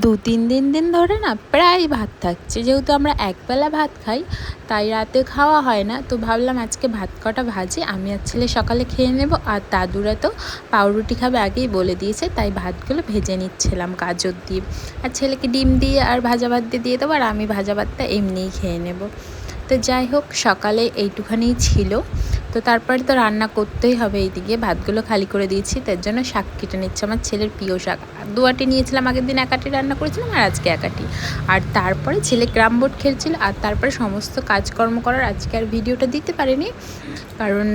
দু তিন দিন ধরে না প্রায় ভাত থাকছে, যেহেতু আমরা একবেলা ভাত খাই তাই রাতে খাওয়া হয় না। তো ভাবলাম আজকে ভাত কটা ভাজি আমি আর ছেলে সকালে খেয়ে নেব, আর দাদুরা তো পাউরুটি খাবে আগেই বলে দিয়েছে, তাই ভাতগুলো ভেজে নিচ্ছিলাম গাজর দিয়ে। আর ছেলেকে ডিম দিয়ে আর ভাজা ভাত দিয়ে দেবো, আর আমি ভাজা ভাতটা এমনিই খেয়ে নেব। তো যাই হোক, সকালে এইটুখানেই ছিল। তো তারপরে তো রান্না করতেই হবে। এইদিকে ভাতগুলো খালি করে দিয়েছি, তার জন্য শাক কেটে নিচ্ছে, আমার ছেলের প্রিয় শাক। দুয়াটি নিয়েছিলাম, আগের দিন একাটি রান্না করেছিলাম আর আজকে একাটি। আর তারপরে ছেলে ক্যারাম বোর্ড খেলছিল, আর তারপরে সমস্ত কাজকর্ম করার আজকে আর ভিডিওটা দিতে পারিনি, কারণ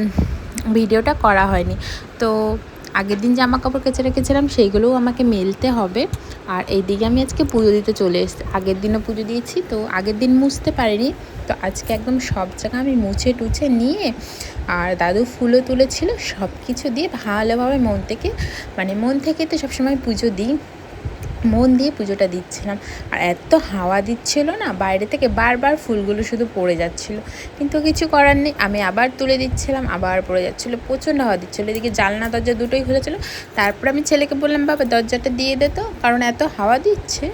ভিডিওটা করা হয়নি। তো আগের দিন জামা কাপড় কেচে রেখেছিলাম, সেইগুলোও আমাকে মেলতে হবে। আর এইদিকে আমি আজকে পুজো দিতে চলে এসেছি, আগের দিনও পুজো দিয়েছি, তো আগের দিন মুছতে পারিনি। তো আজকে একদম সব জায়গা আমি মুছে টুছে নিয়ে, আর দাদু ফুলও তুলেছিল, সব কিছু দিয়ে ভালোভাবে মন থেকে তো সবসময় পুজো দিই, মন দিয়ে পুজোটা দিচ্ছিলাম। আর এত হাওয়া দিচ্ছিল না বাইরে থেকে, বারবার ফুলগুলো শুধু পড়ে যাচ্ছিল, কিন্তু কিছু করার নেই, আমি আবার তুলে দিচ্ছিলাম, আবার পড়ে যাচ্ছিলো, প্রচণ্ড হাওয়া দিচ্ছিলো। এদিকে জানলা দরজা দুটোই খুলেছিল। তারপর আমি ছেলেকে বললাম, বাবা দরজাটা দিয়ে দে তো, কারণ এত হাওয়া দিচ্ছে,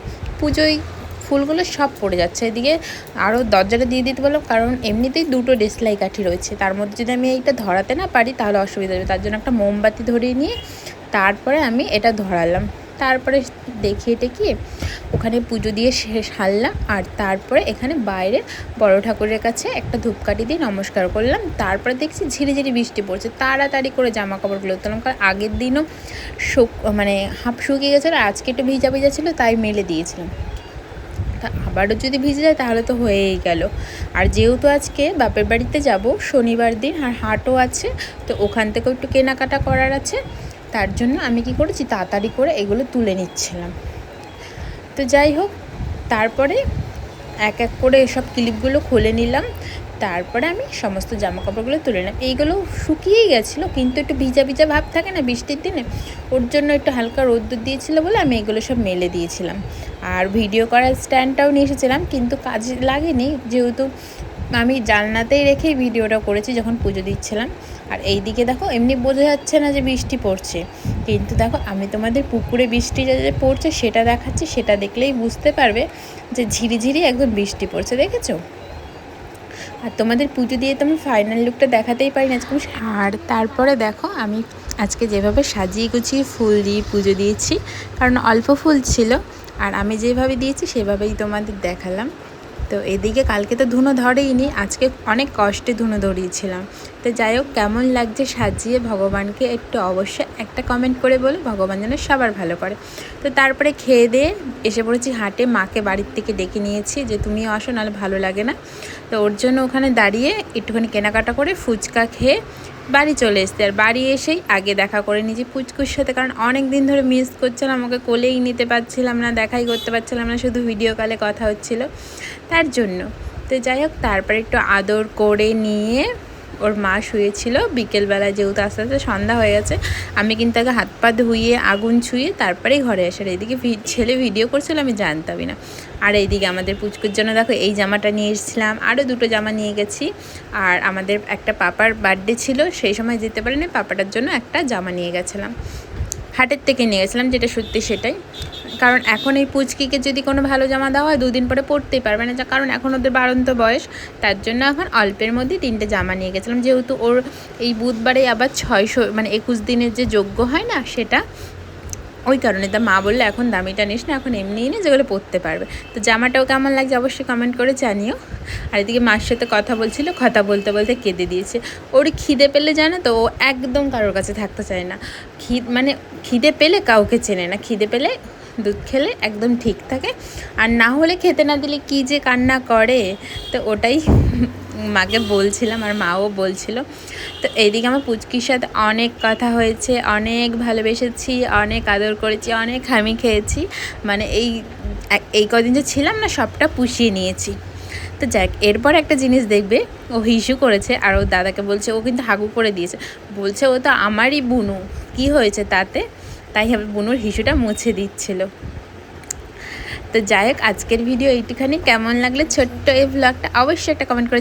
পুজোয় ফুলগুলো সব পড়ে যাচ্ছে। এদিকে আরও দরজাটা দিয়ে দিতে বললাম, কারণ এমনিতেই দুটো দেশলাই কাঠি রয়েছে, তার মধ্যে যদি আমি এইটা ধরাতে না পারি তাহলে অসুবিধা হবে। তার জন্য একটা মোমবাতি ধরিয়ে নিয়ে তারপরে আমি এটা ধরালাম। তারপরে দেখিয়ে টেকিয়ে ওখানে পুজো দিয়ে সারলাম। আর তারপরে এখানে বাইরে বড় ঠাকুরের কাছে একটা ধূপকাঠি দিয়ে নমস্কার করলাম। তারপরে দেখছি ঝিরিঝিরি বৃষ্টি পড়ছে, তাড়াতাড়ি করে জামা কাপড়গুলো তুললাম, কারণ আগের দিনও হাফ শুকিয়ে গেছিলো, আজকে একটু ভিজা ভিজা ছিল তাই মেলে দিয়েছিলাম। তা আবারও যদি ভিজে যায় তাহলে তো হয়েই গেল। আর যেহেতু আজকে বাপের বাড়িতে যাব শনিবার দিন, আর হাটও আছে, তো ওখান থেকেও একটু কেনাকাটা করার আছে, তার জন্য আমি কি করেছি তাড়াতাড়ি করে এগুলো তুলে নিচ্ছিলাম। তো যাই হোক, তারপরে এক এক করে এসব ক্লিপগুলো খুলে নিলাম। তারপরে আমি সমস্ত জামা কাপড়গুলো তুলে নিলাম। এইগুলো শুকিয়েই গেছিলো, কিন্তু একটু ভিজা ভিজা ভাব থাকে না বৃষ্টির দিনে, ওর জন্য একটু হালকা রোদ্দুর দিয়েছিলো বলে আমি এগুলো সব মেলে দিয়েছিলাম। আর ভিডিও করার স্ট্যান্ডটাও নিয়ে এসেছিলাম, কিন্তু কাজে লাগেনি, যেহেতু আমি জানলাতেই রেখেই ভিডিওটা করেছি যখন পুজো দিচ্ছিলাম। আর এই দিকে দেখো, এমনি বোঝা যাচ্ছে না যে বৃষ্টি পড়ছে, কিন্তু দেখো আমি তোমাদের পুকুরে বৃষ্টি যে পড়ছে সেটা দেখাচ্ছি, সেটা দেখলেই বুঝতে পারবে যে ঝিরিঝিরি একদম বৃষ্টি পড়ছে, দেখেছো? আর তোমাদের পুজো দিয়ে তো আমি ফাইনাল লুকটা দেখাতেই পারি না আজকে। আর তারপরে দেখো আমি আজকে যেভাবে সাজিয়ে গুছিয়ে ফুল দিয়ে পুজো দিয়েছি, কারণ অল্প ফুল ছিল, আর আমি যেভাবে দিয়েছি সেভাবেই তোমাদের দেখালাম। তো এদিকে কালকে তো ধুনো ধরেইনি, আজকে অনেক কষ্টে ধুনো ধরিয়েছিলাম। তো যাই হোক, কেমন লাগছে সাজিয়ে ভগবানকে একটু অবশ্যই একটা কমেন্ট করে বলো, ভগবান যেন সবার ভালো করে। তো তারপরে খেয়ে দিয়ে এসে পড়েছি হাটে, মাকে বাড়ির থেকে ডেকে নিয়েছি যে তুমিও আসো, নাহলে ভালো লাগে না। তো ওর জন্য ওখানে দাঁড়িয়ে একটুখানি কেনাকাটা করে ফুচকা খেয়ে বাড়ি চলে এসছে। আর বাড়ি এসেই আগে দেখা করে নিয়েছি পুচকুর সাথে, কারণ অনেক দিন ধরে মিস করছিলাম, আমাকে কোলেই নিতে পারছিলাম না, দেখাই করতে পারছিলাম না, শুধু ভিডিও কলে কথা হচ্ছিল তার জন্য। তো যাই হোক, তারপরে একটু আদর করে নিয়ে ওর মা শুয়েছিল, বিকেলবেলায় যেহেতু আস্তে আস্তে সন্ধ্যা হয়ে গেছে, আমি কিন্তু আগে হাত পা ধুইয়ে আগুন ছুঁয়ে তারপরেই ঘরে আসার। এইদিকে ছেলে ভিডিও করছিল, আমি জানতামই না। আর এইদিকে আমাদের পুচকুর জন্য দেখো এই জামাটা নিয়ে এসেছিলাম, আরও দুটো জামা নিয়ে গেছি। আর আমাদের একটা পাপার বার্থডে ছিল, সেই সময় যেতে পারিনি, পাপাটার জন্য একটা জামা নিয়ে গেছিলাম, হাটের থেকে নিয়ে গেছিলাম, যেটা সত্যি সেটাই। কারণ এখন এই পুচকিকে যদি কোনো ভালো জামা দেওয়া হয় 2 দিন পরে পরতেই পারবে না, কারণ এখন ওদের বাড়ন্ত বয়স, তার জন্য এখন অল্পের মধ্যে 3টে জামা নিয়ে গেছিলাম। যেহেতু ওর এই বুধবারে আবার 21 দিনের যে যজ্ঞ হয় না, সেটা ওই কারণে তা মা বললে এখন দামিটা নিস না, এখন এমনিই নে, যেগুলো পরতে পারবে। তো জামাটাও কেমন লাগছে অবশ্যই কমেন্ট করে জানিও। আর এদিকে মার সাথে কথা বলছিল, কথা বলতে বলতে কেঁদে দিয়েছে। ওর খিদে পেলে জানো তো, ও একদম কারোর কাছে থাকতে চায় না। খিদে পেলে কাউকে চেনে না, খিদে পেলে দুধ খেলে একদম ঠিক থাকে, আর না হলে খেতে না দিলে কী যে কান্না করে। তো ওটাই মাকে বলছিলাম, আর মাও বলছিল। তো এইদিকে আমার পুচকির সাথে অনেক কথা হয়েছে, অনেক ভালোবেসেছি, অনেক আদর করেছি, অনেক হামি খেয়েছি, মানে এই কদিন যে ছিলাম না সবটা পুষিয়ে নিয়েছি। তো যাক, এরপর একটা জিনিস দেখবে, ও হিসু করেছে, আর ও দাদাকে বলছে, ও কিন্তু হাগু করে দিয়েছে, বলছে ও তো আমারই বুনু, কি হয়েছে তাতে, তাই হবে বুনুর হিসুটা মুছে দিচ্ছিল। তো যাই হোক, আজকের ভিডিও এইটুখানি। কেমন লাগলে ছোট্ট এই ব্লগটা অবশ্যই একটা কমেন্ট করে